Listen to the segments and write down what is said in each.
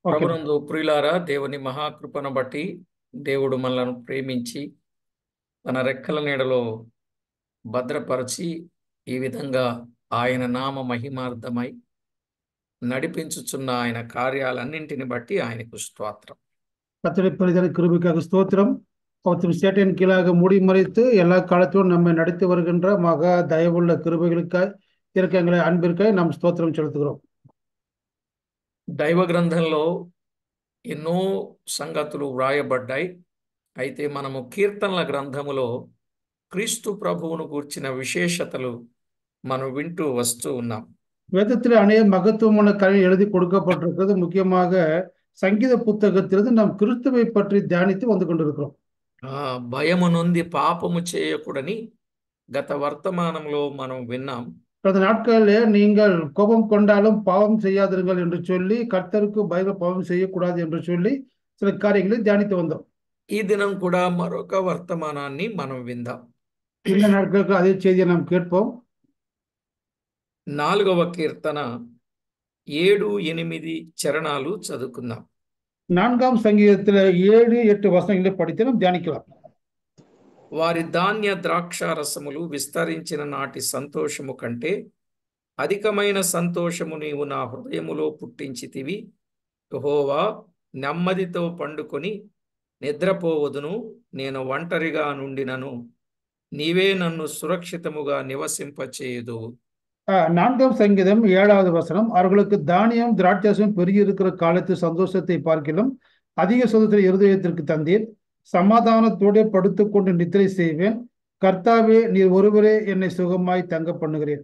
Okay. ప్రభునందు ప్రియులారా, దేవుని మహాకృపను బట్టి దేవుడు మనలను ప్రేమించి తన రెక్కల నీడలో భద్రపరిచి ఈ విధంగా ఆయన నామ మహిమార్థమై నడిపించుచున్న ఆయన కార్యాలన్నింటిని బట్టి ఆయనకు స్తోత్రం. கர்த்தருடைய பரிதான கிருபைக்காக ஸ்தோத்திரம். அவற்றின் சேட்டையின் கீழாக மூடி மறைத்து எல்லா காலத்திலும் நம்மை நடத்தி வருகின்ற மகா தயவுள்ள கிருபைகளுக்காய் இரக்கங்களை அன்பிற்காய் நாம் ஸ்தோத்திரம் செலுத்துகிறோம். దైవ గ్రంథంలో ఎన్నో సంగతులు వ్రాయబడ్డాయి. అయితే మనము కీర్తనల గ్రంథములో క్రీస్తు ప్రభువును గూర్చిన విశేషతలు మనం వింటూ వస్తూ ఉన్నాం. வேதத்தில் அநேக மகத்துவமான காரியம் எழுதி கொடுக்கப்பட்டிருக்கிறது. முக்கியமாக சங்கீத புத்தகத்திலிருந்து நாம் கிறிஸ்துவை பற்றி தியானித்து வந்து கொண்டிருக்கிறோம். భయము నొంది పాపము చేయకూడని గత వర్తమానంలో మనం విన్నాం. கடந்த நாட்களிலே நீங்கள் கோபம் கொண்டாலும் பாவம் செய்யாதிருங்கள் என்று சொல்லி, கர்த்தருக்கு பயந்து பாவம் செய்யக்கூடாது என்று சொல்லி சில காரியங்களை தியானித்து வந்தோம். ఈ దినం కూడా మరొక వర్తమానాన్ని మనం విందాం. இந்த நாட்களுக்கு அதே செய்தியை நாம் கேட்போம். 4వ కీర్తన 7-8 చరణాలు చదువుకుందాం. 4ஆம் சங்கீதத்தில் 7-8 வசனங்களை படித்து நாம் தியானிக்கலாம். వారి ధాన్య ద్రాక్షారసములు విస్తరించిన నాటి సంతోషము కంటే అధికమైన సంతోషము నీవు నా హృదయములో పుట్టించితివి. యెహోవా, నెమ్మదితో పండుకొని నిద్రపోవదును. నేను ఒంటరిగా నుండినను నీవే నన్ను సురక్షితముగా నివసింపచేయుదు. 4ஆம் சங்கீதம் 7வது வசனம், அவர்களுக்கு தானியம் திராட்சரசம் பெருகியிருக்கிற காலத்து சந்தோஷத்தை பார்க்கிலும் அதிக சுதந்திர இருதயத்திற்கு தந்தீர். சமாதானத்தோடு படுத்துக்கொண்டு நித்திரை செய்வேன். கர்த்தாவே, நீர் ஒருவரே என்னை சுகமாய் தங்க பண்ணுகிறேன்.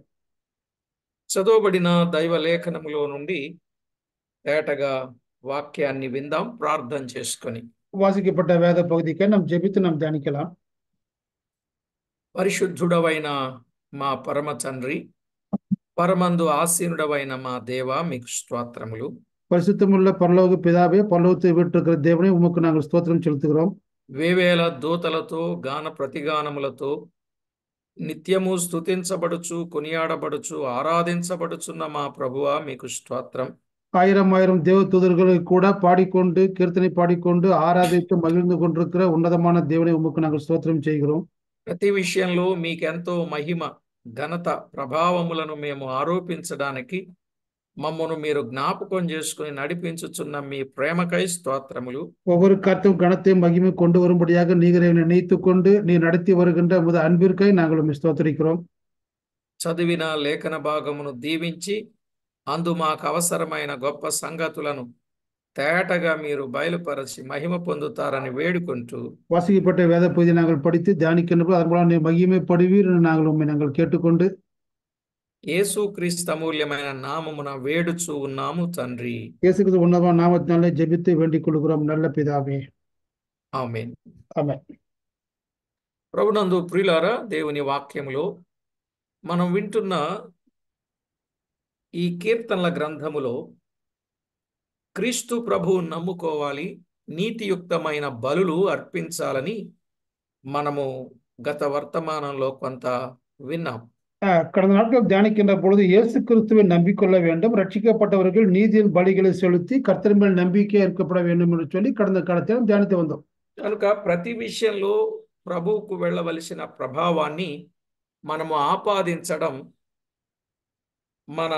చదవబడిన దైవ లేఖనములో నుండి తేటగా వాక్యాన్ని విందాం, ప్రార్థన చేసుకొని. வாசிக்கப்பட்ட வேத பகுதிக்கு நாம் ஜெபித்து நாம் தியானிக்கலாம். పరిశుద్ధుడవైన మా పరమ తండ్రి, పరమందు ఆసీనుడవైన మా దేవ, మీకు స్తోత్రములు. பரிசுத்தமுள்ள பரலோக பிதாவே, பரலோகத்தை விட்டிருக்கிற தேவனே, உமக்கு நாங்கள் ஸ்தோத்திரம் செலுத்துகிறோம். వేవేల దూతలతో గాన ప్రతిగానములతో నిత్యము స్తుతించబడుచు, కొనియాడబడుచు, ఆరాధించబడుచున్న మా ప్రభువా, మీకు స్తోత్రం. ஆயிரம் ஆயிரம் தேவ தூதர்களை கூட பாடிக்கொண்டு கீர்த்தனை பாடிக்கொண்டு ஆராதித்து மகிழ்ந்து கொண்டிருக்கிற ఉన్నతமான தேவனை உமக்கு நாங்கள் ஸ்தோத்திரம் செய்கிறோம். ప్రతి విషయంలో మీకెంతో మహిమ, ఘనత, ప్రభావములను మేము ఆరోపించడానికి మమ్మను మీరు జ్ఞాపకం చేసుకుని నడిపించుచున్న మీ ప్రేమకై స్తోత్రములు. ஒவ்வொரு கர்த்தம் கணத்தையும் மகிமை கொண்டு வரும்படியாக நீர் நினைத்துக் கொண்டு நீர் நடத்தி வருகின்ற முத அன்பிற்காய் நாங்கள் உம்மை ஸ்தோத்திரிக்கிறோம். చదివిన లేఖన భాగమును దీవించి అందు మాకు అవసరమైన గొప్ప సంగతులను తేటగా మీరు బయలుపరచి మహిమ పొందుతారని వేడుకుంటూ, வாசிக்கப்பட்ட வேத பகுதியை நாங்கள் படித்து தியானிக்கின்ற அதன் மூலம் நீர் மகிமைப்படுவீர் என்று நாங்கள் உம்மை நாங்கள் கேட்டுக்கொண்டு యేసుక్రీస్తు అమూల్యమైన నామమున వేడుచూ ఉన్నాము తండ్రి. இயேசு கிறிஸ்து உன்னதமான நாமத்தினாலே ஜெபித்து வேண்டிக் கொள்கிறோம் நல்ல பிதாவே. ఆమేన్. ஆமென். ప్రభునందు ప్రియులారా, దేవుని వాక్యములో మనం వింటున్న ఈ కీర్తనల గ్రంథములో క్రీస్తు ప్రభువు నమ్ముకోవాలి, నీతియుక్తమైన బలులు అర్పించాలని మనము గత వర్తమానంలో కొంత విన్నాం. கடந்த நாட்கள் தியானிக்கின்ற பொழுது இயேசு கிறிஸ்துவை நம்பிக்கொள்ள வேண்டும், ரட்சிக்கப்பட்டவர்கள் நீதியின் பலிகளை செலுத்தி கர்த்தர் மேல் நம்பிக்கை இருக்கப்பட வேண்டும் என்று சொல்லி கடந்த காலத்தில் தியானித்து வந்தோம். కనుక ప్రతి విషయంలో ప్రభువుకు వెళ్ళవలసిన ప్రభావాన్ని మనము ఆపాదించడం మన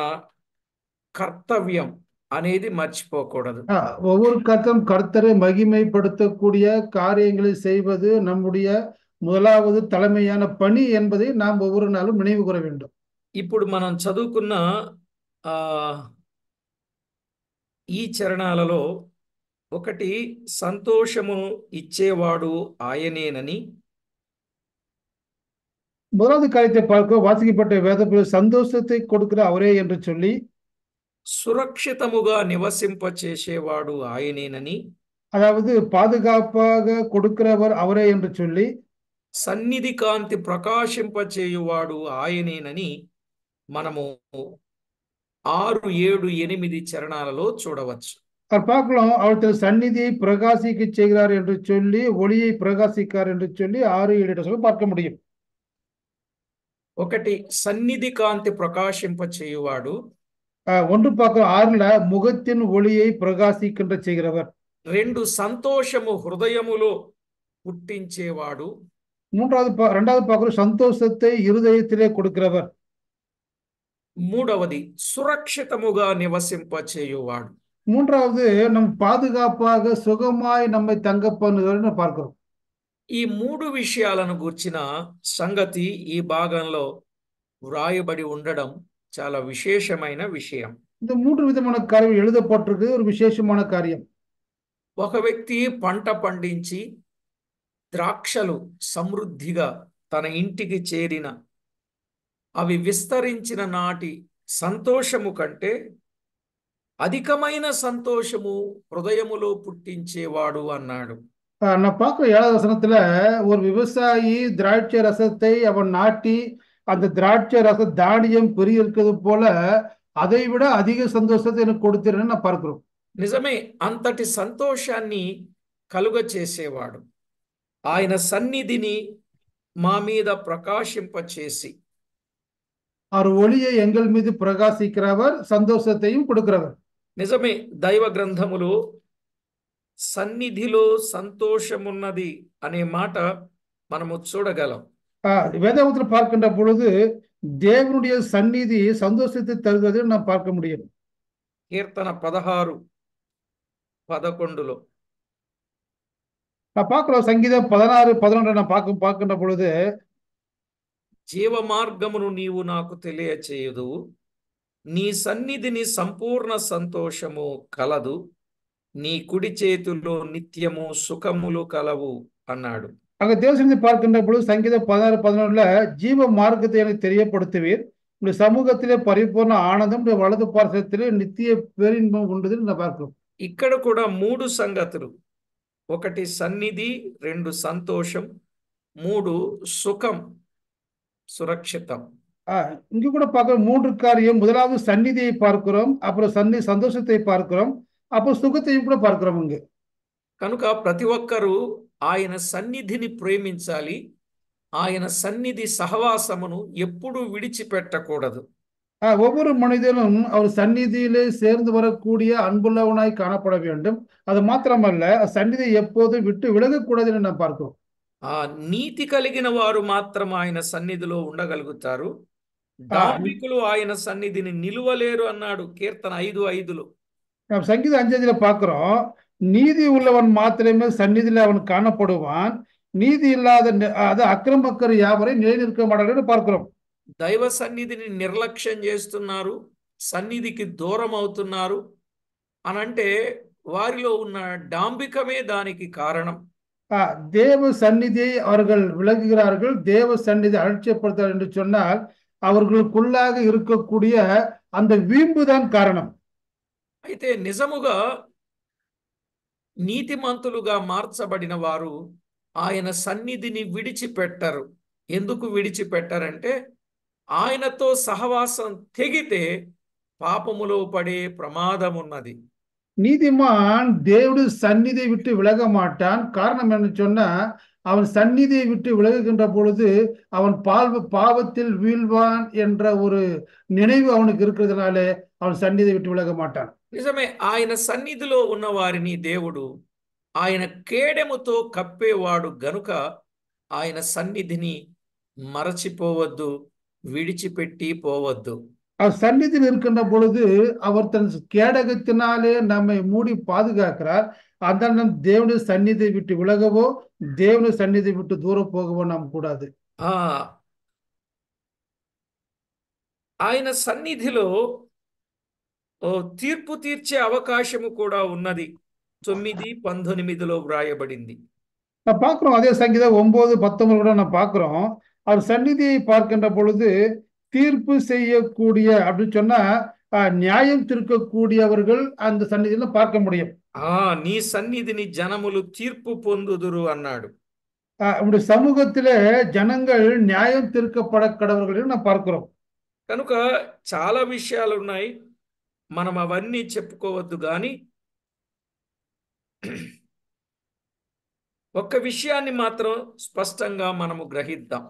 కర్తవ్యం అనేది మర్చిపోకూడదు. ஒவ்வொரு கர்த்தரும் கர்த்தரை மகிமைப்படுத்தக்கூடிய காரியங்களை செய்வது நம்முடைய முதலாவது தலைமையான பணி என்பதை நாம் ஒவ்வொரு நாளும் நினைவு கூற வேண்டும். ఇప్పుడు మనం చదువుకున్న ఈ చరణాలలో ఒకటి, సంతోషమును ఇచ్చేవాడు ఆయనేనని. முதலாவது காரியத்தை பார்க்க வாசிக்கப்பட்ட வேதத்தில் சந்தோஷத்தை கொடுக்கிற அவரே என்று சொல்லி, సురక్షితముగా నివసింపచేసేవాడు ఆయనేనని, அதாவது பாதுகாப்பாக கொடுக்கிறவர் அவரே என்று சொல்லி, సన్నిధి కాంతి ప్రకాశింపచేయువాడు ఆయనేనని మనము 6, 7, 8 చరణాలలో చూడవచ్చు. பார்க்கலாம், அவர் சந்நிதியை பிரகாசிக்க செய்கிறார் என்று சொல்லி, ஒளியை பிரகாசிக்கிறார் என்று சொல்லி 6, 7 பார்க்க முடியும். ఒకటి, సన్నిధి కాంతి ప్రకాశింపచేయువాడు. ஒன்று பார்க்கிறோம் 6ல முகத்தின் ஒளியை பிரகாசிக்கின்ற செய்கிறவர். రెండు సంతోషము హృదయములో పుట్టించేవాడు. இரண்டாவது பார்க்கிறோம் சந்தோஷத்தை இருதயத்திலே கொடுக்கிறவர். మూడవది సురక్షితముగా నివసింపచేయువాడు. மூன்றாவது நம் பாதுகாப்பாக சுகமாய் நம்மை தங்க பண்ணுகிறவர்னு பார்க்கிறோம். ఈ మూడు విషయాలను గూర్చిన సంగతి ఈ భాగంలో వ్రాయబడి ఉండడం చాలా విశేషమైన విషయం. இந்த மூன்று విధమైన కార్యం எழுதப்பட்டிருக்கு, ஒரு விசேஷமான காரியம். ఒక వ్యక్తి పంట పండించి ద్రాక్షలు సమృద్ధిగా తన ఇంటికి చేరిన అవి విస్తరించిన నాటి సంతోషము కంటే అధికమైన సంతోషము హృదయములో పుట్టించేవాడు అన్నాడు. நான் பார்க்கிற 7வது வசனத்துல ஒரு விவசாயி திராட்சை ரசத்தை அவன் நாட்டி அந்த திராட்சை ரச தானியம் பெரிய இருக்கிறது போல அதை விட அதிக சந்தோஷத்தை எனக்கு கொடுத்திருன்னு நான் பார்க்கிறோம். నిజమే, అంతటి సంతోషాన్ని కలుగ చేసేవాడు. ఆయన సన్నిధిని మా మీద ప్రకాశింపచేసి அவர் ஒளியை எங்கள் மீது பிரகாசிக்கிறவர், சந்தோஷத்தையும் கொடுக்கிறவர். నిజమే, దైవ గ్రంథములో సన్నిధిలో సంతోషమున్నది అనే మాట మనము చూడగలం. வேதாகமத்தில் பார்க்கின்ற பொழுது தேவனுடைய சந்நிதி சந்தோஷத்தை தருகிறது நாம் பார்க்க முடியும். కీర్తన 16:11 நான் பார்க்கிறோம். சங்கீதம் 16:11 நான் பார்க்கின்ற பொழுது జీవ మార్గమును నీవు నాకు తెలియచేయదు, నీ సన్నిధిని సంపూర్ణ సంతోషము కలదు, నీ కుడి చేతుల్లో నిత్యము సుఖములు కలవు అన్నాడు. அங்க தேவசந்தி பார்க்கின்ற பொழுது சங்கீதம் 16:11 ஜீவ மார்க்கத்தை எனக்கு தெரியப்படுத்துவீர், உடைய சமூகத்திலே பரிபூர்ண ஆனந்தம், உடைய வலது பார்சத்திலே நித்திய பேரின்பம் ఉండదు நான் பார்க்கிறோம். ఇక్కడ కూడా మూడు సంగతులు, ఒకటి సన్నిధి, రెండు సంతోషం, మూడు సుఖం, సురక్షితం. இங்க கூட பார்க்கிற மூன்று காரியம். முதலாவது சந்நிதியை பார்க்கிறோம், அப்புறம் சந்தோஷத்தை பார்க்கிறோம், அப்புறம் சுகத்தையும் கூட பார்க்கிறோம். இங்க కనుక ప్రతి ఒక్కరూ ఆయన సన్నిధిని ప్రేమించాలి, ఆయన సన్నిధి సహవాసమును ఎప్పుడూ విడిచిపెట్టకూడదు. ஒவ்வொரு மனிதனும் அவர் சந்நிதியிலே சேர்ந்து வரக்கூடிய அன்புள்ளவனாய் காணப்பட வேண்டும். அது மாத்திரமல்ல, சந்நிதி எப்போதும் விட்டு விலகக்கூடாது என்று நாம் பார்க்கிறோம். నీతి కలిగిన వారు మాత్రం ఆయన సన్నిధిలో ఉండగలుగుతారు, డాంబికులు ఆయన సన్నిధిని నిలువలేరు అన్నాడు కీర్తన 5:5లో. நாம் சங்கீதம் 5:5 பார்க்கிறோம், நீதி உள்ளவன் மாத்திரமே சந்நிதியில அவன் காணப்படுவான், நீதி இல்லாத அது அக்கிரமக்கர் யாவரை நிலைநிற்க மாட்டார்கள் பார்க்கிறோம். దైవ సన్నిధిని నిర్లక్ష్యం చేస్తున్నారు, సన్నిధికి దూరం అవుతున్నారు అనంటే వారిలో ఉన్న డాంబికమే దానికి కారణం. தேவ சந்நிதியை அவர்கள் விலகுகிறார்கள், தேவ சந்நிதி அலட்சியப்படுத்தார் என்று சொன்னால் அவர்களுக்குள்ளாக இருக்கக்கூடிய அந்த வீம்பு தான் காரணம். అయితే నిజముగా నీతిమంతులుగా మార్చబడిన వారు ఆయన సన్నిధిని విడిచిపెట్టరు. ఎందుకు విడిచిపెట్టరంటే ఆయనతో సహవాసం తెగితే పాపములో పడే ప్రమాదం ఉన్నది. நீதிமான் தேவனுடைய சந்நிதியை விட்டு விலக மாட்டான். காரணம் என்ன சொன்னா, அவன் சந்நிதியை விட்டு விலகுகின்ற பொழுது அவன் பாவத்தில் வீழ்வான் என்ற ஒரு நினைவு அவனுக்கு இருக்கிறதுனாலே அவன் சந்நிதியை விட்டு விலக மாட்டான். నిజమే, ఆయన సన్నిధిలో ఉన్న వారిని దేవుడు ఆయన కేడెముతో కప్పేవాడు గనుక ఆయన సన్నిధిని మరచిపోవద్దు, విడిచిపెట్టి పోవద్దు. அவர் சந்நிதியில் இருக்கின்ற பொழுது அவர் தன் கேடகத்தினாலே நம்மை மூடி பாதுகாக்கிறார். அதனால் நம் தேவனுடைய சந்நிதியை விட்டு விலகவோ, தேவனுடைய சந்நிதியை விட்டு தூரம் போகவோ நாம் கூடாது. ఆయన సన్నిధిలో తీర్పు తీర్చే అవకాశము కూడా ఉన్నది. 9:19లో వ్రాయబడింది. நான் பார்க்கிறோம், அதே சங்கீதம் 9:19 கூட நான் பார்க்கிறோம். அவர் சந்நிதியை பார்க்கின்ற பொழுது தீர்ப்பு செய்யக்கூடிய அப்படின்னு சொன்னா நியாயம் தீர்க்கக்கூடியவர்கள் அந்த సన్నిధిలో பார்க்க முடியும். నీ సన్నిధిని జనములు తీర్పు పొందుదురు అన్నాడు. நம்முடைய సమూహத்திலே జనంగల్ న్యాయం తీర్க்கப்பட கடவர்கள் நான் பார்க்கிறோம். కనుక చాలా విషయాలు ఉన్నాయి, మనం అవన్నీ చెప్పుకోవద్దు, కానీ ఒక్క విషయాన్ని మాత్రం స్పష్టంగా మనము గ్రహిద్దాం.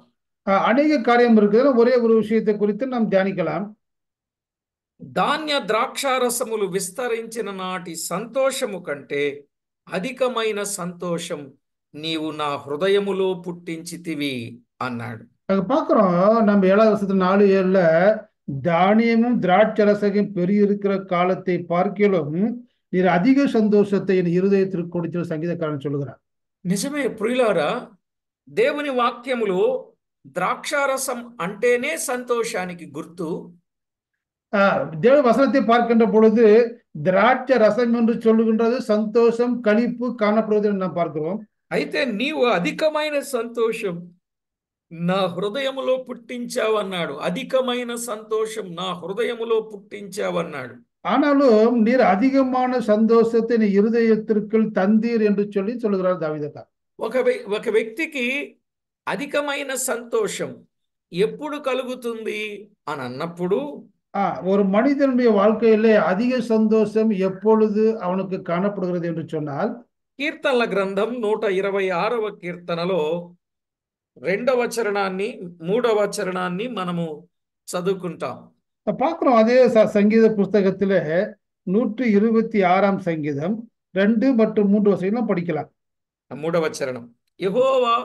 அநேக காரியம் இருக்குது, ஒரே ஒரு விஷயத்தை குறித்து நாம் தியானிக்கலாம். ధాన్య ద్రాక్షారసములు విస్తరించిన నాటి సంతోషము కంటే అధికమైన సంతోషం నీవు నా హృదయములో పుట్టించితివి అన్నాడు. அங்க பார்க்கிறோம், நம்ம 7வது வசனத்துல 4:7 தானியமும் திராட்சரசமும் பெருகியிருக்கிற காலத்தை பார்க்கிலும் நீர் அதிக சந்தோஷத்தை என் இருதயத்திற்கு கொடுத்த సంగీతకారుడు சொல்லுகிறார். నిజమే ప్రియులారా, దేవుని వాక్యములో ద్రాక్షారసం అంటేనే సంతోషానికి గుర్తు. தேவ வசனத்தை பார்க்கின்ற பொழுது திராட்சை ரசம் என்று சொல்லுகின்றது சந்தோஷம் களிப்பு காணப்படுவதை நாம் பார்க்கிறோம். అయితే నీవు అధికమైన సంతోషం నా హృదయములో పుట్టించావన్నాడు. అధికమైన సంతోషం నా హృదయములో పుట్టించావన్నాడు. ஆனாலும் நீர் அதிகமான சந்தோஷத்தை நீ இருதயத்திற்குள் தந்தீர் என்று சொல்லுகிறார் தாவீதுக்கார். ఒక వ్యక్తికి అధికమైన సంతోషం ఎప్పుడు కలుగుతుంది అని అన్నప్పుడు, ஒரு மனிதனுடைய வாழ்க்கையிலே அதிக சந்தோஷம் எப்பொழுது அவனுக்கு காணப்படுகிறது என்று சொன்னால், కీర్తనల గ్రంథం 126వ కీర్తనలో 2వ చరణాన్ని 3వ చరణాన్ని మనము చదువుకుంటాం. பார்க்கிறோம். அதே சங்கீத புஸ்தகத்திலே 126ஆம் சங்கீதம் 2 மற்றும் 3 வசனம் படிக்கலாம். 3వ చరణం, యెహోవా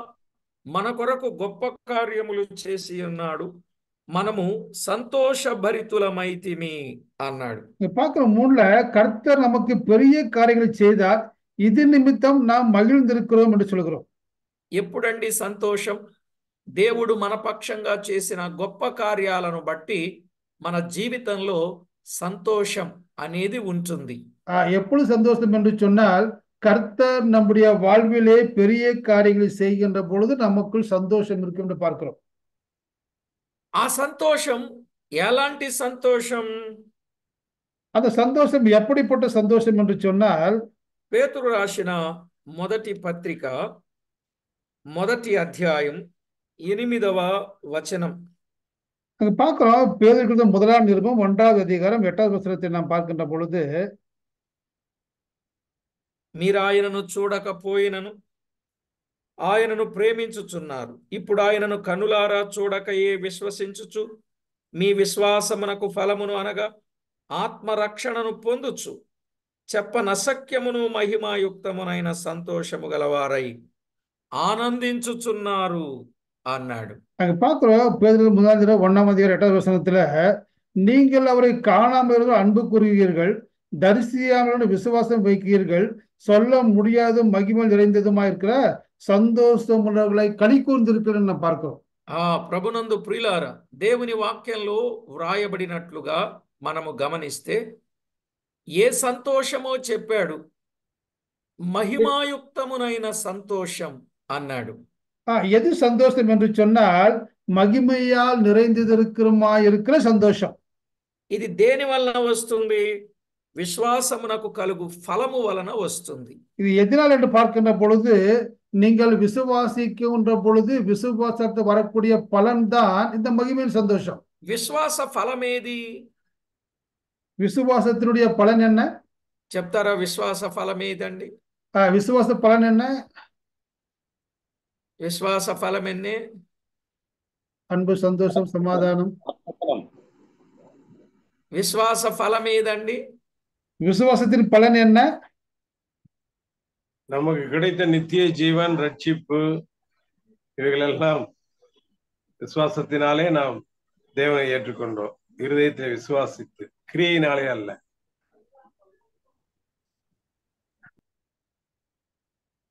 మన కొరకు గొప్ప కార్యములు చేసి ఉన్నాడు, మనము సంతోషభరితులమైతిమి అన్నాడు. பார்க்கிறோம் 3ல கர்த்தர் நமக்கு பெரிய காரியங்களை செய்தார், இது நிமித்தம் நாம் மகிழ்ந்திருக்கிறோம் என்று சொல்கிறோம். ఎప్పుడండి సంతోషం? దేవుడు మన పక్షంగా చేసిన గొప్ప కార్యాలను బట్టి మన జీవితంలో సంతోషం అనేది ఉంటుంది. எப்பொழுது சந்தோஷம் என்று சொன்னால், கர்த்தர் நம்முடைய வாழ்விலே பெரிய காரியங்களை செய்கின்ற பொழுது நமக்குள் சந்தோஷம் இருக்கும் என்று பார்க்கிறோம். ఆ సంతోషం ఎలాంటి సంతోషం? அந்த சந்தோஷம் எப்படிப்பட்ட சந்தோஷம் என்று சொன்னால், పేతురు రాసిన మొదటి పత్రిక 1వ అధ్యాయం 8వ వచనం. அங்க பார்க்கிறோம், பேதுரு முதலாம் நிருபம் 1வது அதிகாரம் 8வது வசனத்தை நாம் பார்க்கின்ற பொழுது, మీరు ఆయనను చూడకపోయినను ఆయనను ప్రేమించుచున్నారు, ఇప్పుడు ఆయనను కనులారా చూడకయే విశ్వసించుచు మీ విశ్వాసమునకు ఫలమును అనగా ఆత్మరక్షణను పొందుచు చెప్పనసక్యమును మహిమాయుక్తమునైన సంతోషము గలవారై ఆనందించుచున్నారు అన్నాడు. அங்க பார்க்கிறோம், பேதுரு முதலாம் நிருபம் 1ஆம் அதிகாரம் 8வது வசனத்துல, நீங்கள் அவரை காணாமல் அன்பு கூறுவீர்கள், தரிசியாமல் விசுவாசம் வைக்கிறீர்கள், சொல்ல முடியாத மகிமை நிறைந்ததுமா இருக்கிற సంతోషం ఉన్నవాళ్ళై களி కూర్ந்திருக்கிறன்னு మనం பார்க்கிறோம். ప్రభునందు ప్రియులారా, దేవుని వాక్యంలో వ్రాయబడినట్లుగా మనము గమనిస్తే ఏ సంతోషమో చెప్పాడు, మహిమాయుక్తమునైన సంతోషం అన్నాడు. எது சந்தோஷம் என்று சொன்னால், மகிமையால் நிறைந்திருக்கிற சந்தோஷம். ఇది దేని వలన వస్తుంది? విశ్వాసమునకు కలుగు ఫలము వలన వస్తుంది. இது எதனால் என்று பார்க்கின்ற பொழுது, நீங்கள் விசுவாசிக்கின்ற பொழுது விசுவாசத்தை வரக்கூடிய பலன் தான் இந்த மகிமையின் சந்தோஷம். విశ్వాస ఫలమేది? விசுவாசத்தினுடைய பலன் என்ன చెప్తారా? విశ్వాస ఫలమేదండి? விசுவாச பலன் என்ன? విశ్వాస ఫలం ఎన్నే? அன்பு, சந்தோஷம், சமாதானம். విశ్వాస ఫలం ఏదండి? விசுவாசத்தின் பலன் என்ன? நமக்கு கிடைத்த நித்திய ஜீவன், ரட்சிப்பு, இவைகளெல்லாம் விசுவாசத்தினாலே நாம் தேவனை ஏற்றுக்கொண்டோம். இருதயத்தை விசுவாசித்து, கிரியையினாலே அல்ல.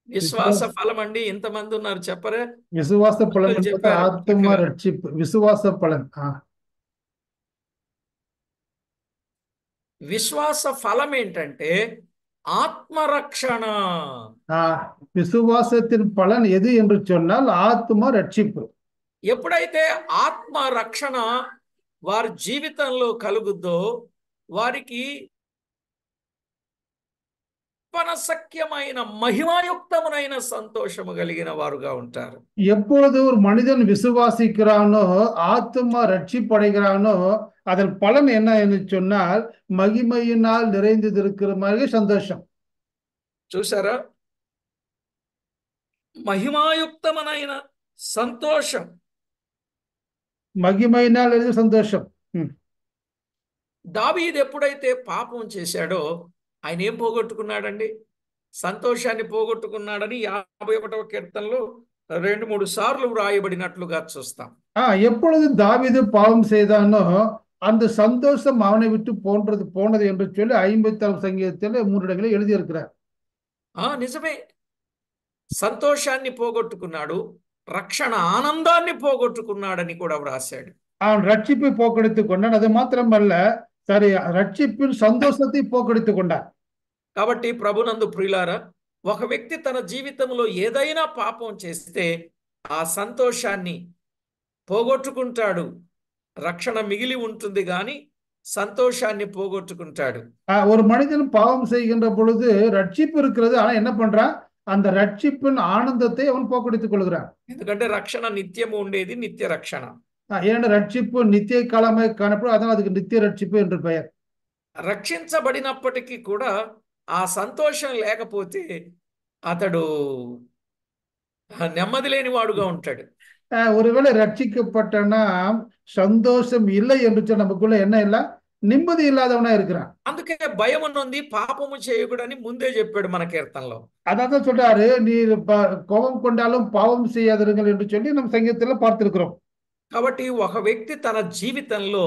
విశ్వాస ఫలం అండి ఎంతమంది ఉన్నారు చెప్పరే? விசுவாச பலன் என்பது ஆத்மா ரட்சிப்பு. விசுவாச பலன். విశ్వాస ఫలం ఏంటంటే ఆత్మరక్షణ. விசுவாசத்தின் பலன் எது என்று சொன்னால் ஆத்மா ரட்சிப்பு. ఎప్పుడైతే ఆత్మ రక్షణ వారి జీవితంలో కలుగుద్దో వారికి పనసక్యమైన మహిమాయుక్తమునైన సంతోషము కలిగిన వారుగా ఉంటారు. எப்பொழுது ஒரு மனிதன் விசுவாசிக்கிறானோ, ஆத்மா ரட்சிப்படைகிறானோ, அதன் பலன் என்ன என்று சொன்னால் மகிமையினால் நிறைந்திருக்கிற மாதிரி சந்தோஷம். చూసారా? మహిమాయుక్తమైన సంతోషం. மகிமையினால் சந்தோஷம். దావీదు ఎప్పుడైతే పాపం చేశాడో ఆయన ఏం పోగొట్టుకున్నాడండి? సంతోషాన్ని పోగొట్టుకున్నాడని 51వ కీర్తనలో 2-3 సార్లు వ్రాయబడినట్లుగా చూస్తాం. எப்பொழுது தாவீது பாவம் செய்தானோ அந்த சந்தோஷம் அவனை விட்டு போனது என்று சொல்லி 56 சங்கீதத்தில் 3 இடங்களில் எழுதியிருக்கிறார். నిజమే. సంతోషాన్ని పోగొట్టుకున్నాడు, రక్షణ ఆనందాన్ని పోగొట్టుకున్నాడని కూడా వ్రాశాడు. அவன் ரட்சிப்பை போக்கடித்துக் கொண்டான். அது மாத்திரமல்ல, சரி, ரட்சிப்பின் சந்தோஷத்தை போக்கடித்துக் கொண்டான். కాబట్టి ప్రభునందు ప్రియులారా, ఒక వ్యక్తి తన జీవితంలో ఏదైనా పాపం చేస్తే ఆ సంతోషాన్ని పోగొట్టుకుంటాడు. రక్షణ మిగిలి ఉంటుంది కానీ సంతోషాన్ని పోగొట్టుకుంటాడు. ஒரு మనిషిని பாவம் செய்கின்ற பொழுது ரட்சிப்பு இருக்கிறது. ஆனா என்ன பண்றான்? அந்த ரட்சிப்பின் ஆனந்தத்தை அவன் போக்கடித்துக் கொள்கிறான். ఎందుకంటే రక్షణ నిత్యము ఉండేది నిత్య రక్షణ. ஏன்னா ரட்சிப்பு நித்திய காலமாய் காணப்படும். அதனால் அதுக்கு நித்திய ரட்சிப்பு என்று பெயர். రక్షించబడినప్పటికీ కూడా ఆ సంతోషం లేకపోతే అతడు నెమ్మది లేని వాడుగా ఉంటాడు. ஒருவேளை ரட்சிக்கப்பட்டனா சந்தோஷம் இல்லை என்று சொன்ன நமக்குள்ள என்ன இல்ல, நிம்மதி இல்லாதவனா இருக்கிறான். అందుకే భయం నొంది పాపము చేయకూడని ముందే చెప్పాడు మన కీర్తనలో. அதான் சொல்றாரு, நீ கோபம் கொண்டாலும் பாவம் செய்யாதிருங்கள் என்று சொல்லி நம்ம సంగీతంలో பார்த்திருக்கிறோம். కాబట్టి ఒక వ్యక్తి తన జీవితంలో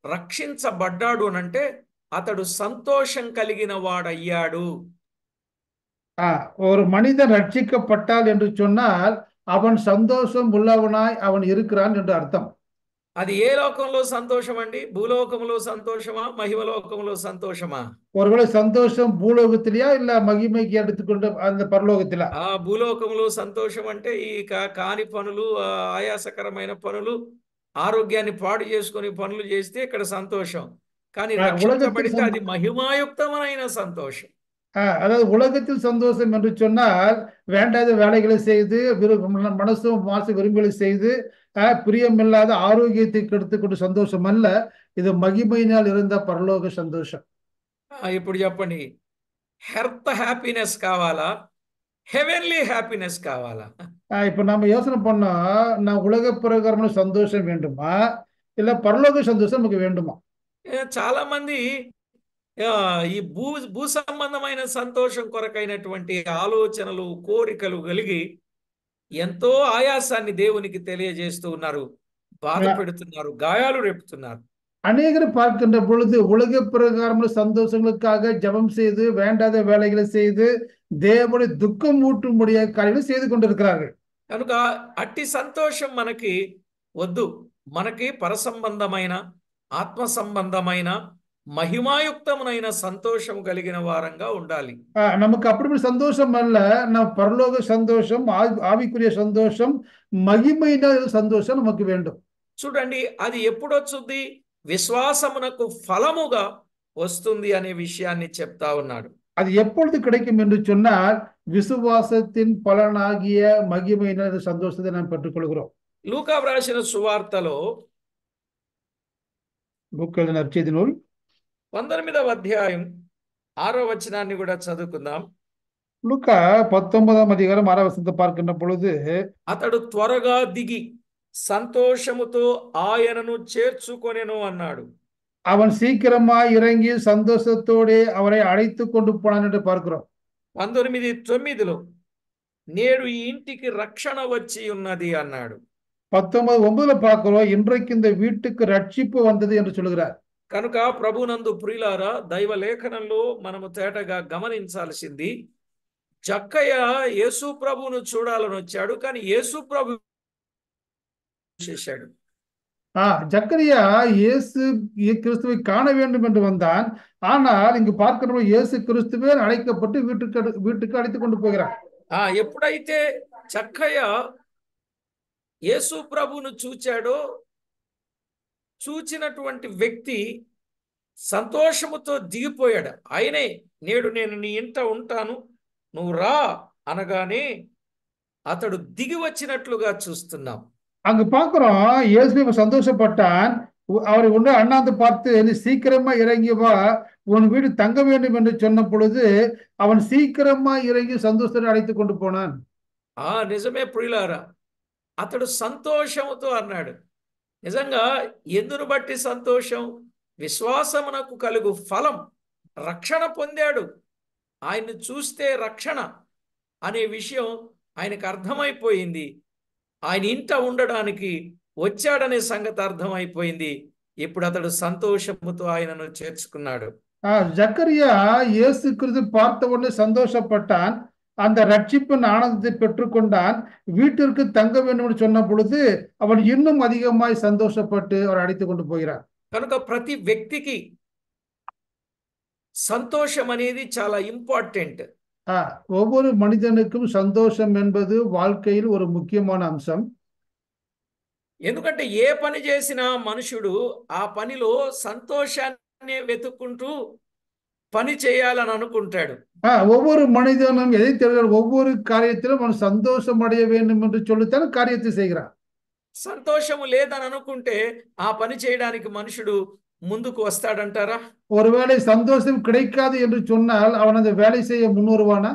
రక్షించబడ్డాడు అనంటే అతడు సంతోషం కలిగిన వాడయ్యాడు. ஒரு மனிதன் ரட்சிக்கப்பட்டால் என்று சொன்னால் அவன் சந்தோஷம் உள்ளவனாய் அவன் இருக்கிறான் என்று அர்த்தம். అది ఏ లోకంలో సంతోషం అండి? భూలోకంలో సంతోషమా, మహిమలోకంలో సంతోషమా? ஒருவேளை சந்தோஷம் பூலோகத்திலயா இல்ல மகிமைக்கு எடுத்துக்கொண்டு அந்த పరలోకத்திలా? భూలోకంలో సంతోషం అంటే ఈ కాని పనులు, ఆయాసకరమైన పనులు, ఆరోగ్యాన్ని పాడు చేసుకుని పనులు చేస్తే ఇక్కడ సంతోషం. కానీ రక్షించబడితే అది మహిమాయుక్తమైన సంతోషం. அதாவது உலகத்தில் சந்தோஷம் என்று சொன்னால் வேண்டாத வேலைகளை செய்து மனசும் மாசு விரும்பலை செய்து பிரியமில்லாத ஆரோக்கியத்தை கெடுத்துக்கொண்டு சந்தோஷம் அல்ல. இது மகிமையினால் இருந்த பரலோக சந்தோஷம். ఇప్పుడు చెప్పండి, హెర్త్ హ్యాపీనెస్ కావాలా, హెవెన్లీ హ్యాపీనెస్ కావాలా? இப்ப நம்ம யோசனை பண்ணா, நான் உலக பிரகாரமான சந்தோஷம் வேண்டுமா இல்ல பரலோக சந்தோஷம் நமக்கு வேண்டுமா? చాలా మంది ఈ భూ సంబంధమైన సంతోషం కొరకైనటువంటి ఆలోచనలు, కోరికలు కలిగి ఎంతో ఆయాసాన్ని దేవునికి తెలియజేస్తూ ఉన్నారు, బాధ పెడుతున్నారు, గాయాలు రేపుతున్నారు. அநேகர் பார்க்கின்ற பொழுது உலக பிரகாரமான சந்தோஷங்களுக்காக ஜபம் செய்து வேண்டாத வேலைகளை செய்து தேவனுடைய துக்கம் ஊட்டும்படிய காரியங்களை செய்து கொண்டிருக்கிறார்கள். కనుక అట్టి సంతోషం మనకి వద్దు. మనకి పరసంబంధమైన, ఆత్మ సంబంధమైన, మహిమాయుక్తమైన సంతోషం కలిగిన వారంగా ఉండాలి. நமக்கு அப்படி சந்தோஷம் அல்ல, நம்ம பரலோக சந்தோஷம், ஆவிக்குரிய சந்தோஷம், மகிமையின சந்தோஷம் நமக்கு வேண்டும். చూడండి, అది ఎప్పుడొచ్చుద్ది? విశ్వాసమునకు ఫలముగా వస్తుంది అనే విషయాన్ని చెప్తా ఉన్నాడు. அது எப்பொழுது கிடைக்கும் என்று சொன்னால் விசுவாசத்தின் பலனாகிய மகிமையின சந்தோஷத்தை நாம் பெற்றுக்கொள்கிறோம். లూకా వ్రాసిన సువార్తలో லூக்கா நற்செய்தி நூல் 19వ అధ్యాయం 6వ వచనాన్ని కూడా చదువుకుందాం. லூக்கா 19ஆம் அதிகாரம் 6ஆம் வசனத்தை பார்க்கின்ற பொழுது, అతడు త్వరగా దిగి సంతోషముతో ఆయనను చేర్చుకొనెను అన్నాడు. அவன் சீக்கிரமாய் இறங்கி சந்தோஷத்தோடு அவரை அழைத்து கொண்டு போனான் என்று பார்க்கிறோம். 19:9 నేడు ఈ ఇంటికి రక్షణ వచ్చి ఉన్నది అన్నాడు. 19:9 பார்க்கிறோம், இன்றைக்கு இந்த வீட்டுக்கு ரட்சிப்பு வந்தது என்று சொல்கிறார். కనుక ప్రభునందు ప్రియులారా, దైవ లేఖనంలో మనము తేటగా గమనించాల్సింది, జక్కయ్య యేసు ప్రభువును చూడాలని వచ్చాడు, కానీ యేసు ప్రభు చేశాడు. ஜக்கரியா இயேசு கிறிஸ்துவை காண வேண்டும் என்று வந்தான். ஆனால் இங்கு பார்க்கிறோம், இயேசு கிறிஸ்துவே அழைக்கப்பட்டு வீட்டுக்கு அழைத்துக் கொண்டு போகிறார். ఎప్పుడైతే జక్కయ్య యేసు ప్రభువును చూచాడో, చూచినటువంటి వ్యక్తి సంతోషముతో దిగిపోయాడు. ఆయనే, నేడు నేను నీ ఇంట ఉంటాను, నువ్వు రా అనగానే అతడు దిగి వచ్చినట్లుగా చూస్తున్నాం. அங்கு பார்க்கிறோம், இயேசு சந்தோஷப்பட்டான். அவரை ஒன்று அண்ணாந்து பார்த்து, நீ சீக்கிரமா இறங்கி வா, உன் வீடு தங்க வேண்டும் என்று சொன்ன பொழுது அவன் சீக்கிரமா இறங்கி சந்தோஷத்தை அழைத்து கொண்டு போனான். నిజమే ప్రియులారా, అతడు సంతోషముతో అన్నాడు. నిజంగా ఎందును బట్టి సంతోషం? విశ్వాసమునకు కలుగు ఫలం, రక్షణ పొందాడు. ఆయన్ని చూస్తే రక్షణ అనే విషయం ఆయనకు అర్థమైపోయింది. ఆయన ఇంట ఉండడానికి వచ్చాడనే సంగతి అర్థమైపోయింది. ఇప్పుడు అతడు సంతోషముతో ఆయనను చేర్చుకున్నాడు. ஜக்கரியா இயேசு கிறிஸ்து பார்த்த உடனே சந்தோஷப்பட்டான். அந்த ரட்சிப்பின் ஆனந்தத்தை பெற்றுக்கொண்டான். வீட்டிற்கு தங்க வேண்டும் என்று சொன்ன பொழுது அவன் இன்னும் அதிகமாய் சந்தோஷப்பட்டு அவர் அழைத்துக் கொண்டு போகிறார். కనుక ప్రతి వ్యక్తికి సంతోషం అనేది చాలా ఇంపార్టెంట్. ஒவ்வொரு மனிதனுக்கும் சந்தோஷம் என்பது வாழ்க்கையில் ஒரு முக்கியமான அம்சம். ఎందుకంటే ఏ పని చేసినా మనుషుడు ఆ పనిలో సంతోషాన్ని వెతుక్కుంటూ పని చేయాలని అనుకుంటాడు. ஒவ்வொரு மனிதனும் எதை தெரிகிறார், ஒவ்வொரு காரியத்திலும் அவன் சந்தோஷம் அடைய வேண்டும் என்று சொல்லித்தான் காரியத்தை செய்கிறான். సంతోషము లేదని అనుకుంటే ఆ పని చేయడానికి మనుషుడు ముందుకు వస్తాడంటారా? ஒருவேளை சந்தோஷம் கிடைக்காது என்று சொன்னால் அவன் அந்த வேலை செய்ய முன்வருவானா?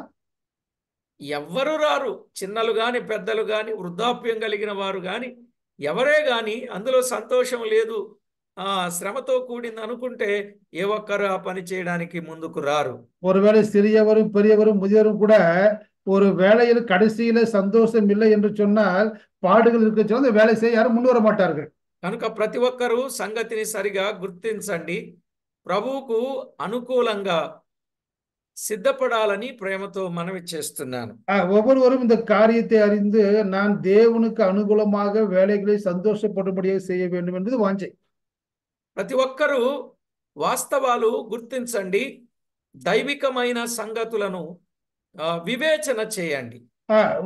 ఎవ్వరు రారు. చిన్నలు గాని, పెద్దలు గాని, వృద్ధాప్యం కలిగిన వారు గాని, ఎవరే గాని అందులో సంతోషం లేదు, శ్రమతో కూడింది అనుకుంటే ఏ ఒక్కరు ఆ పని చేయడానికి ముందుకు రారు. ஒருவேளை சிறியவரும் பெரியவரும் முதியவரும் கூட ஒரு வேலையில் கடைசியில சந்தோஷம் இல்லை என்று சொன்னால், பாடுகள் இருக்க சொன்னால் அந்த வேலை செய்ய யாரும் முன் வர மாட்டார்கள். కనుక ప్రతి ఒక్కరూ సంగతిని సరిగా గుర్తించండి. ప్రభువుకు అనుకూలంగా సిద్ధపడాలని ప్రేమతో మనవి చేస్తున్నాను. ஒவ்வொருவரும் இந்த காரியத்தை அறிந்து நான் தேவனுக்கு அனுகூலமாக வேலைகளை சந்தோஷப்படும்படியாக செய்ய வேண்டும் என்பது வாஞ்சை. ప్రతి ఒక్కరూ వాస్తవాలు గుర్తించండి. దైవికమైన సంగతులను వివేచన చేయండి.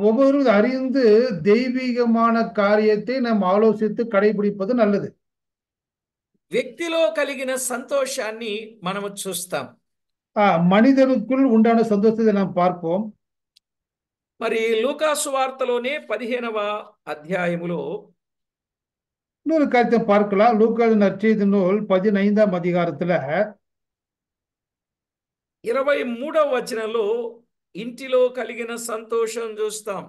ஒவ்வொருவரும் அறிந்து தெய்வீகமான காரியத்தை நாம் ஆலோசித்து கடைபிடிப்பது நல்லது. వ్యక్తిలో కలిగిన సంతోషాన్ని మనము చూస్తాం. மனிதனுக்குள் உண்டான சந்தோஷத்தை நாம் பார்ப்போம். మరి లూకా సువార్తలోనే 15వ అధ్యాయములో இன்னொரு காரியத்தை பார்க்கலாம். லூக்கா நற்செய்தி நூல் 15ஆம் அதிகாரத்துல 23వ వచనంలో ఇంటిలో కలిగిన సంతోషం చూస్తాం.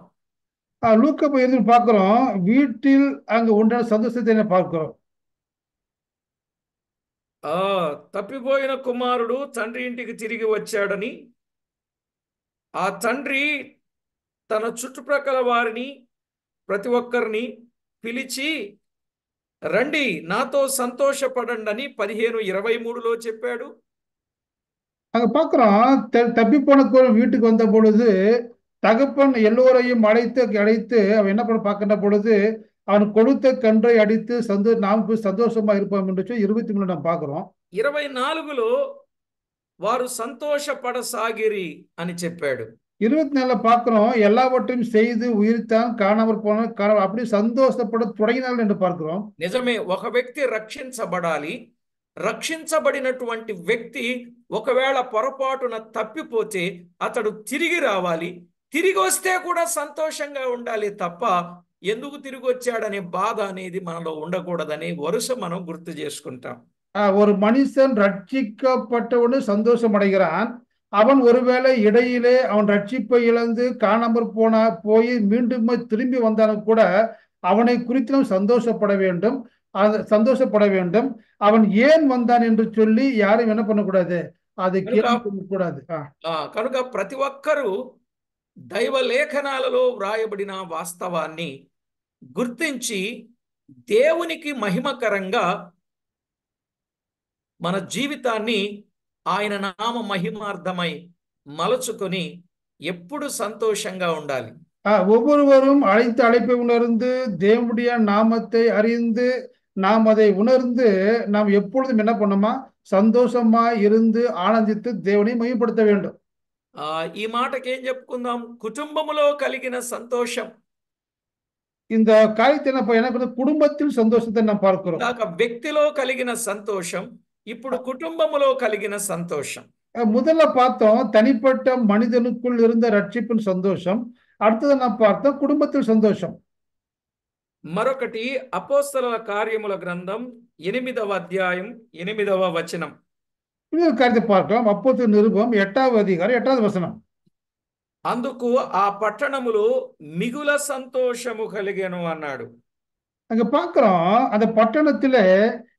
லூக்கா எது பார்க்கிறோம், வீட்டில் அங்க உண்டான சந்தோஷத்தை பார்க்கிறோம். తప్పిపోయిన కుమారుడు తండ్రి ఇంటికి తిరిగి వచ్చాడని ఆ తండ్రి తన చుట్టుప్రక్కల వారిని ప్రతి ఒక్కరిని పిలిచి రండి నాతో సంతోషపడండి అని 15:23లో చెప్పాడు. அங்க பார்க்கிறோம், தப்பி போன வீட்டுக்கு வந்த பொழுது தகப்பன் எல்லோரையும் அழைத்து அவன் என்ன பண்ண பார்க்கின்ற பொழுது அவன் கொடுத்த கன்றை அடித்து நாம் போய் சந்தோஷமா இருப்போம் என்று சொல்லி 23 நாம் பார்க்கிறோம். 24లో వారు సంతోషపడసాగిరి అని చెప్పాడు. 24 பார்க்கிறோம், எல்லாவற்றையும் செய்து உயிர்த்தான் காணாமல் போன அப்படி சந்தోషపడ தொடங்கினார்கள் என்று பார்க்கிறோம். నిజమే, ఒక వ్యక్తి రక్షించబడాలి. రక్షించబడినటువంటి వ్యక్తి ఒకవేళ పొరపాటున తప్పిపోతే అతడు తిరిగి రావాలి. తిరిగి వస్తే కూడా సంతోషంగా ఉండాలి తప్ప ఎందుకు తిరిగి వచ్చాడనే బాధ అనేది మనలో ఉండకూడదని వరుస మనం గుర్తు చేసుకుంటాం. ஒரு மனுஷன் ரட்சிக்கப்பட்டவனு சந்தோஷம் அடைகிறான். அவன் ஒருவேளை இடையிலே அவன் ரட்சிப்பை இழந்து காணாமற் போய் மீண்டும் திரும்பி வந்தாலும் கூட அவனை குறித்து நாம் சந்தோஷப்பட வேண்டும். அவன் ஏன் வந்தான் என்று சொல்லி யாரும் என்ன பண்ணக்கூடாது, அது கேட்கக்கூடாது. కనుక ప్రతి ఒక్కరూ దైవ లేఖనాలలో వ్రాయబడిన వాస్తవాన్ని గుర్తించి దేవునికి మహిమకరంగా మన జీవితాన్ని ఆయన నామ మహిమార్థమై మలచుకొని ఎప్పుడు సంతోషంగా ఉండాలి. ஒவ்வொருவரும் அழைப்பை உணர்ந்து தேவனுடைய நாமத்தை அறிந்து நாம் அதை உணர்ந்து நாம் எப்பொழுதும் என்ன பண்ணோமா, சந்தோஷமா இருந்து ஆனந்தித்து தேவனை மகிமைப்படுத்த வேண்டும். ఈ మాటకి ఏం చెప్పుకుందాం, కుటుంబములో కలిగిన సంతోషం. இந்த காரியத்தை என்ன குடும்பத்தில் சந்தோஷத்தை நாம் பார்க்கிறோம். వ్యక్తిలో కలిగిన సంతోషం, ఇప్పుడు కుటుంబములో కలిగిన సంతోషం. முதல்ல பார்த்தோம் தனிப்பட்ட மனிதனுக்குள் இருந்த ரட்சிப்பின் சந்தோஷம். அடுத்தது நாம் பார்த்தோம் குடும்பத்தில் சந்தோஷம். మరొకటి అపోస్తలుల కార్యముల గ్రంథం 8వ అధ్యాయం 8వ వచనం. இன்னொரு காரியத்தை பார்க்கலாம். அப்போஸ்தலர் நிருபம் 8వ அதிகாரம் 8வது వచనం. అందుకు ఆ పట్టణములో మిగుల సంతోషము కలిగెను అన్నాడు. அங்க பார்க்கிறோம், அந்த பட்டணத்திலே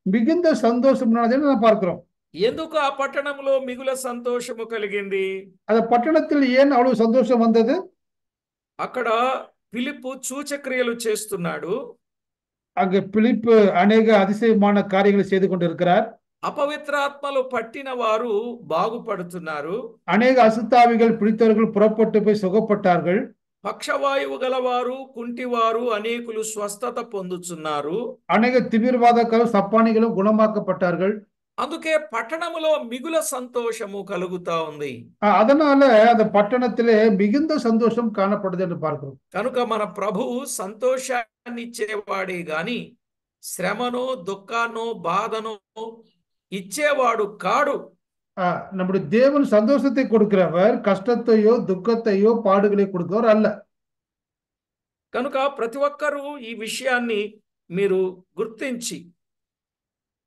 மிகுந்த சந்தோஷம் நாம் பார்க்கிறோம். ఎందుకు ఆ పట్టణంలో మిగుల సంతోషము కలిగింది? அந்த పట్టణத்தில் ஏன் அவ்வளவு சந்தோஷம் வந்தது? అక్కడ ఫిలిప్పు సూచక్రియలు చేస్తున్నాడు. அங்க பிலிப்பு அநேக அதிசயமான காரியங்களை செய்து கொண்டிருக்கிறார். అపవిత్రాత్మలు పట్టిన వారు బాగుపడుతున్నారు. அநேக அசுத்தாவிகள் பிடித்தவர்கள் புறப்பட்டு போய் சுகப்பட்டார்கள். పక్షవాయువు గలవారు, కుంటివారు అనేకులు స్వస్థత పొందుచున్నారు. அநேக திமிர்வாதக்காரரும் சப்பானிகளும் குணமாக்கப்பட்டார்கள். అందుకే పట్టణములో మిగుల సంతోషము కలుగుతా ఉంది. அதனால அந்த పట్టణத்திலே மிகுந்த சந்தோஷம் காணப்படுது என்று பார்க்கிறோம். కనుక మన ప్రభువు సంతోషాన్ని ఇచ్చేవాడే గాని శ్రమనో దుఃఖానో బాధనో ఇచ్చేవాడు కాడు. நம்முடைய தேவன் சந்தோஷத்தை கொடுக்கிறவர், கஷ்டத்தையோ துக்கத்தையோ பாடுகளை கொடுக்கிறவர் அல்ல. కనుక ప్రతి ఒక్కరూ ఈ విషయాన్ని మీరు గుర్తించి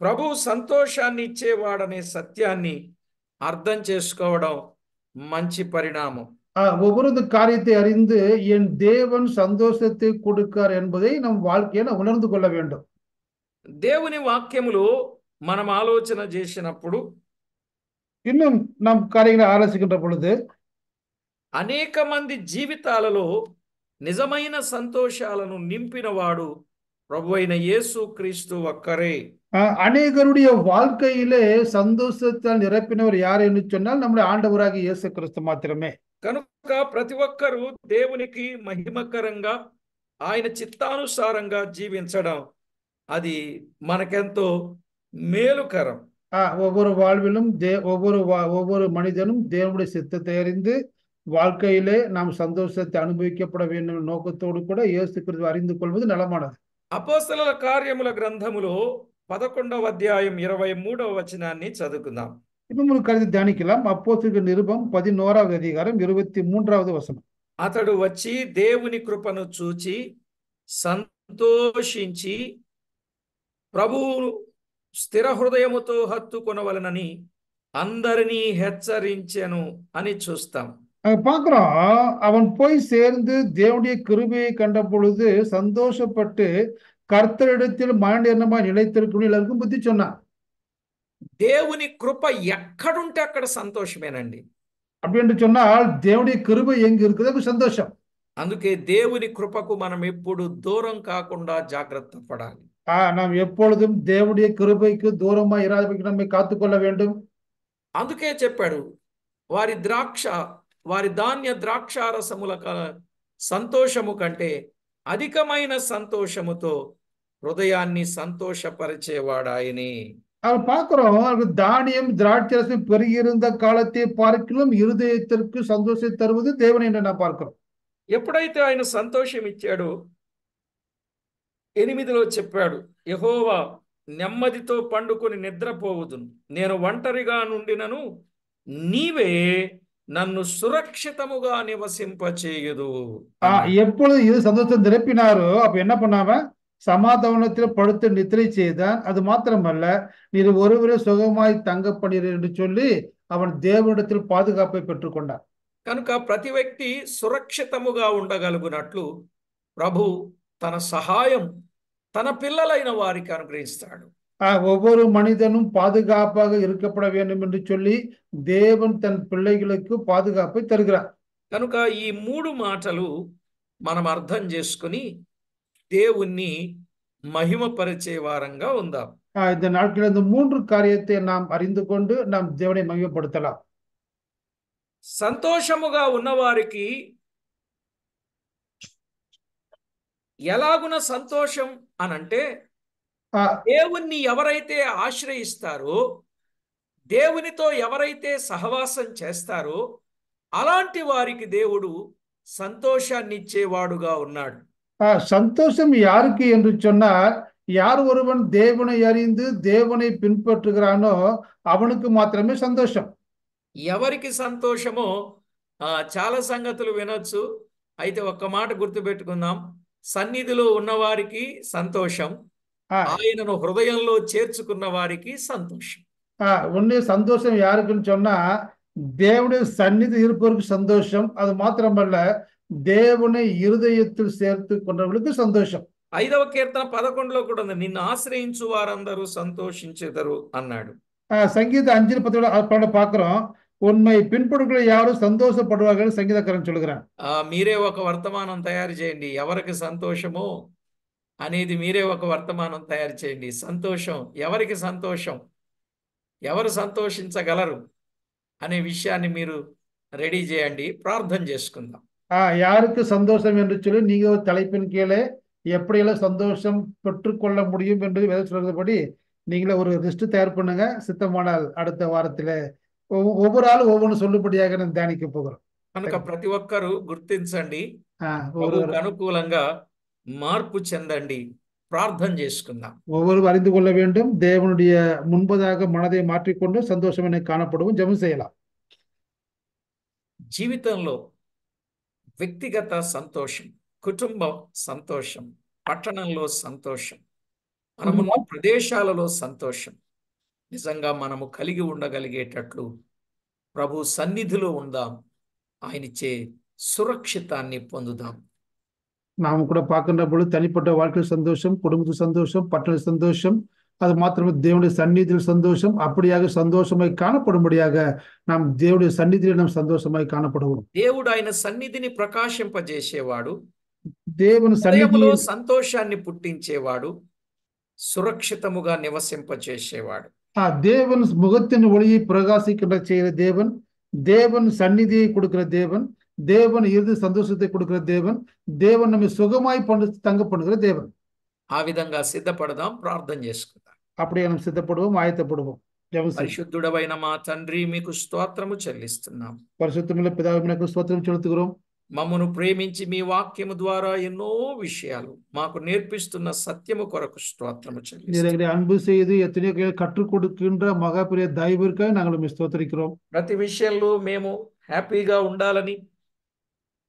ప్రభు సంతోషాన్ని ఇచ్చేవాడనే సత్యాన్ని అర్థం చేసుకోవడం మంచి పరిణామం. ஒவ்வொரு காரியத்தை அறிந்து என் தேவன் சந்தோஷத்தை கொடுக்கார் என்பதை நம் வாழ்க்கையை உணர்ந்து கொள்ள வேண்டும். దేవుని వాక్యములో మనం ఆలోచన చేసినప్పుడు இன்னும் நாம் காரியங்களை ஆலோசிக்கின்ற பொழுது అనేక మంది జీవితాలలో నిజమైన సంతోషాలను నింపినవాడు ప్రభువైన యేసుక్రీస్తు ఒక్కరే. அநேகருடைய வாழ்க்கையிலே சந்தோஷத்தால் நிரப்பினவர் யார் என்று சொன்னால் நம்முடைய ஆண்டவராகிய இயேசு கிறிஸ்து మాత్రమే. కనుక ప్రతి ఒక్కరూ దేవునికి మహిమకరంగా ఆయన చిత్తానుసారంగా జీవించడం అది మనకెంతో మేలుకరం. ஒவ்வொரு வாழ்விலும் ஒவ்வொரு மனிதனும் தேவனுடைய சித்தத்தை அறிந்து வாழ்க்கையிலே நாம் சந்தோஷத்தை அனுபவிக்கப்பட வேண்டும் நோக்கத்தோடு கூட இயேசு கிறிஸ்து அறிந்து கொள்வது நலமானது. అపోస్తలుల కార్యముల గ్రంథములో 11వ అధ్యాయం 23వ వచనాన్ని చదువుకుందాం. இன்னும் ஒரு கருத்தை தியானிக்கலாம். அப்போஸ்தலர் நிருபம் 11வது அதிகாரம் 23வது వచనం. అతడు వచ్చి దేవుని కృపను చూచి సంతోషించి ప్రభువు స్థిర హృదయముతో హత్తుకొనవలనని అందరినీ హెచ్చరించెను అని చూస్తాం. பார்க்கிறோம், அவன் போய் சேர்ந்து தேவனுடைய கிருபையை கண்ட பொழுது சந்தோஷப்பட்டு கர்த்தரிடத்தில் மனநிர்ணயமாய் நிலைத்திருக்கும் எல்லாருக்கும் புத்தி சொன்னான். దేవుని కృప ఎక్కడుంటే అక్కడ సంతోషమేనండి. அப்படி என்று சொன்னால் தேவனுடைய கிருபை எங்க இருக்குது அப்ப சந்தோஷம். అందుకే దేవుని కృపకు మనం ఎప్పుడు దూరం కాకుండా జాగ్రత్త పడాలి. நாம் எப்பொழுதும் தேவனுடைய கிருபைக்கு தூரமா இராதபடிக்கு நம்மை காத்துக்கொள்ள வேண்டும். అందుకే చెప్పాడు, వారి ధాన్య ద్రాక్షారసముల సంతోషము కంటే అధికమైన సంతోషముతో హృదయాన్ని సంతోషపరిచేవాడాయని. பார்க்கிறோம், தானியம் திராட்சரசம் பெருகியிருந்த காலத்தை பார்க்கிலும் இருதயத்திற்கு சந்தோஷத்தை தருவது தேவன் என்று நான் பார்க்கிறோம். ఎప్పుడైతే ఆయన సంతోషం ఇచ్చాడో 8లో చెప్పాడు, యెహోవా నెమ్మదితో పండుకొని నిద్రపోవుదును, నేను ఒంటరిగా నుండినను నీవే నన్ను సురక్షితముగా నివసింపచేయుదు. எப்பொழுது இது சந்தோஷம் நிரப்பினாரோ அப்ப என்ன பண்ணாம சமாதானத்தில் படுத்து நித்திரை செய்தான். அது மாத்திரமல்ல, நீர் ஒருவரே சுகமாய் தங்க பண்ணீர் என்று சொல்லி அவன் தேவனிடத்தில் பாதுகாப்பை பெற்றுக்கொண்டான். కనుక ప్రతి వ్యక్తి సురక్షితముగా ఉండగలుగునట్లు ప్రభు తన సహాయం తన పిల్లలైన వారికి అనుగ్రహిస్తాడు. ஒவ்வொரு மனிதனும் பாதுகாப்பாக இருக்கப்பட வேண்டும் என்று சொல்லி தேவன் தன் பிள்ளைகளுக்கு பாதுகாப்பை தருகிறார். కనుక ఈ 3 మాటలు మనం అర్థం చేసుకుని దేవుణ్ణి మహిమపరిచే వారంగా ఉందాం. இந்த நாட்களில் இந்த 3 காரியத்தை நாம் அறிந்து கொண்டு நாம் தேவனை மகிமைப்படுத்தலாம். సంతోషముగా ఉన్నవారికి ఎలాగున సంతోషం అనంటే, దేవుణ్ణి ఎవరైతే ఆశ్రయిస్తారో, దేవునితో ఎవరైతే సహవాసం చేస్తారో అలాంటి వారికి దేవుడు సంతోషాన్ని ఇచ్చేవాడుగా ఉన్నాడు. சந்தோஷம் யாருக்கு என்று சொன்னால், யார் ஒருவன் தேவனை அறிந்து தேவனை பின்பற்றுகிறானோ அவனுக்கு மாத்திரமே சந்தோஷம். ఎవరికి సంతోషమో చాలా సంగతులు వినొచ్చు. అయితే ఒక్క మాట గుర్తుపెట్టుకుందాం, సన్నిధిలో ఉన్నవారికి సంతోషం, ఆయనను హృదయంలో చేర్చుకున్న వారికి సంతోషం. ஒன்னே சந்தோஷம் யாருக்குன்னு சொன்னா, தேவனுடைய சந்நிதி இருப்பவருக்கு சந்தோஷம். அது மாத்திரமல்ல, தேவனை இருதயத்தில் சேர்த்து கொண்டவர்களுக்கு சந்தோஷம். 5వ కీర్తన 11లో కూడా ఉంది, నిన్ను ఆశ్రయించు వారందరూ సంతోషించెదరు అన్నాడు. சங்கீத 5:10 பார்க்கிறோம். உண்மை பின்பற்றுகிற யாரும் சந்தோஷப்படுவார்கள் சங்கீதக்காரன் சொல்கிறான். మీరే ఒక వర్తమానం తయారు చేయండి, ఎవరికి సంతోషమో అనేది మీరే ఒక వర్తమానం తయారు చేయండి. సంతోషం ఎవరికి సంతోషం, ఎవరు సంతోషించగలరు అనే విషయాన్ని మీరు రెడీ చేయండి. ప్రార్థన చేసుకుందాం. யாருக்கு சந்தோஷம் என்று சொல்லி நீங்க ஒரு தலைப்பின் கீழே எப்படியெல்லாம் சந்தோஷம் பெற்றுக்கொள்ள முடியும் என்று வேதம் சொல்றபடி நீங்களே ஒரு லிஸ்ட் தயார் பண்ணுங்க. சித்தமானால் அடுத்த வாரத்துல ஒவ்வொரு ஆளும் ஒவ்வொன்று சொல்லும்படியாக நான் தியானிக்க போகிறோம். కనుక ప్రతి ఒక్కరూ గుర్తించండి, ஒரு ప్రభువుకు అనుకూలంగా మార్పు చెందండి. ప్రార్థన చేసుకుందాం. ஒவ்வொருவரும் அறிந்து கொள்ள வேண்டும். தேவனுடைய முன்பதாக மனதை மாற்றிக்கொண்டு சந்தோஷம் என காணப்படவும் ஜெபம் செய்யலாம். జీవితంలో వ్యక్తిగత సంతోషం, కుటుంబ సంతోషం, పట్టణంలో సంతోషం, మనమున్న ప్రదేశాలలో సంతోషం నిజంగా మనము కలిగి ఉండగలిగేటట్లు ప్రభు సన్నిధిలో ఉందాం. ఆయనచే సురక్షితాన్ని పొందుదాం. நாம் கூட பார்க்கின்ற பொழுது தனிப்பட்ட வாழ்க்கை சந்தோஷம், குடும்பத்து சந்தோஷம், பட்டண சந்தோஷம், அது மாத்திரமே தேவனுடைய சந்நிதியில் சந்தோஷம், அப்படியாக சந்தோஷமாய் காணப்படும்படியாக நாம் தேவனுடைய சந்நிதியில் நாம் சந்தோஷமாய் காணப்படுவோம். దేవుడు ఆయన సన్నిధిని ప్రకాశింపజేసేవాడు, தேவன் హృదయములో సన్నిధి సంతోషాన్ని పుట్టించేవాడు, సురక్షితముగా నివసింపజేసేవాడు. தேவன் முகத்தின் ஒளியை பிரகாசிக்கின்ற செய்கிற தேவன், தேவன் சந்நிதியை கொடுக்கிற தேவன், தேவன் இறுதி சந்தோஷத்தை கொடுக்கிற தேவன், தேவன் நம்மை சுகமாய் தங்க பண்ணுகிற தேவன். ఆ విధంగా సిద్ధపడదాం, ప్రార్థన చేసుకుందాం. அப்படியே நாம் சித்தப்படுவோம், ஆயத்தப்படுவோம். పరిశుద్ధుడవైన మా తండ్రి, మీకు స్తోత్రము చెల్లిస్తున్నాం. పరిశుద్ధముల పితావినకు స్తోత్రం చెల్లిస్తున్నాం. మమ్మను ప్రేమించి మీ వాక్యము ద్వారా ఎన్నో విషయాలు మాకు నేర్పిస్తున్న సత్యము కొరకు స్తోత్రము చెల్లిస్తున్నాం. அன்பு செய்து எத்தனையோ கற்றுக் கொடுக்கின்ற மகா பெரிய தயவிற்காக நாங்கள் உம்மை ஸ்தோத்திரிக்கிறோம். ప్రతి విషయంలో మేము హ్యాపీగా ఉండాలని,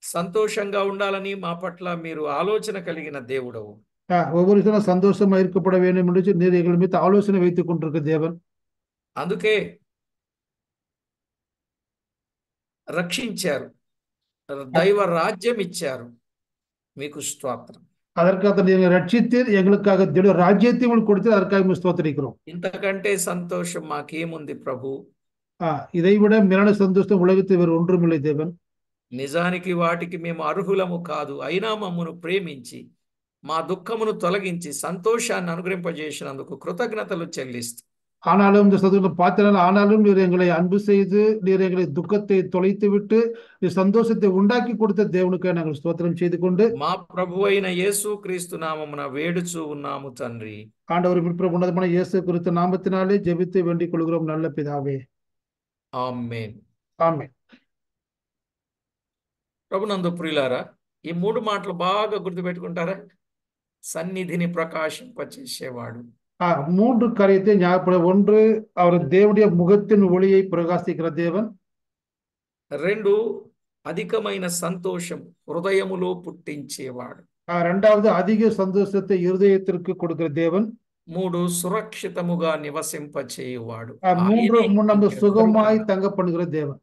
సంతోషంగా ఉండాలని మా పట్ల మీరు ఆలోచన కలిగిన దేవుడవు. ஒவ்வொரு விஷயம் சந்தோஷமா இருக்கப்பட வேண்டும் என்று நீர் எங்கள் மீது ஆலோசனை வைத்துக் கொண்டிருக்க தேவன். అందుకే రక్షించారు, దైవ రాజ్యం ఇచ్చారు. మీకు స్తోత్రం. அதற்காக நீங்கள் ரட்சித்தீர், எங்களுக்காக தேவ ராஜ்யத்தை உங்களுக்கு கொடுத்து அதற்காக ஸ்தோத்திரிக்கிறோம். ఇంతకంటే సంతోషం మాకేముంది ప్రభు? இதைவிட மேலான சந்தோஷம் உலகத்தில் வேறு ஒன்றுமில்லை தேவன். నిజానికి వాటికి మేము అర్హులము కాదు, అయినా మమ్మను ప్రేమించి మా దుఃఖమును తొలగించి సంతోషాన్ని అనుగ్రహింపజేసినందుకు కృతజ్ఞతలు చెల్లిస్తూ, ஆனாலும் இந்த சந்தோஷம் பார்த்தனால ஆனாலும் நீர் எங்களை அன்பு செய்து நீர் எங்களை துக்கத்தை தொலைத்து விட்டு நீர் சந்தோஷத்தை உண்டாக்கி கொடுத்த தேவனுக்காக நாங்கள் ஸ்தோத்திரம் செய்து கொண்டு మా ప్రభు అయిన యేసు క్రీస్తు నామమున వేడుచూ ఉన్నాము తండ్రి. ஆண்டவர் மீட்பர் உன்னதமான இயேசு கிறிஸ்து நாமத்தினாலே ஜெபித்து வேண்டிக் கொள்கிறோம் நல்ல பிதாவே. ఆమేన్. ஆமென். ప్రభునందు ప్రియులారా, ఈ 3 మాటలు బాగా గుర్తుపెట్టుకుంటారా? సన్నిధిని ప్రకాశింపచేసేవాడు. 3 காரியத்தை ஞாபகம். 1, அவர் தேவனுடைய முகத்தின் ஒளியை பிரகாசிக்கிற தேவன். 2, అధికమైన సంతోషం హృదయములో పుట్టించేవాడు. 2வது அதிக சந்தோஷத்தை இருதயத்திற்கு கொடுக்கிற தேவன். 3, సురక్షితముగా నివసింపచేయువాడు. 3 நம்ம சுகமாய் தங்க பண்ணுகிற தேவன்.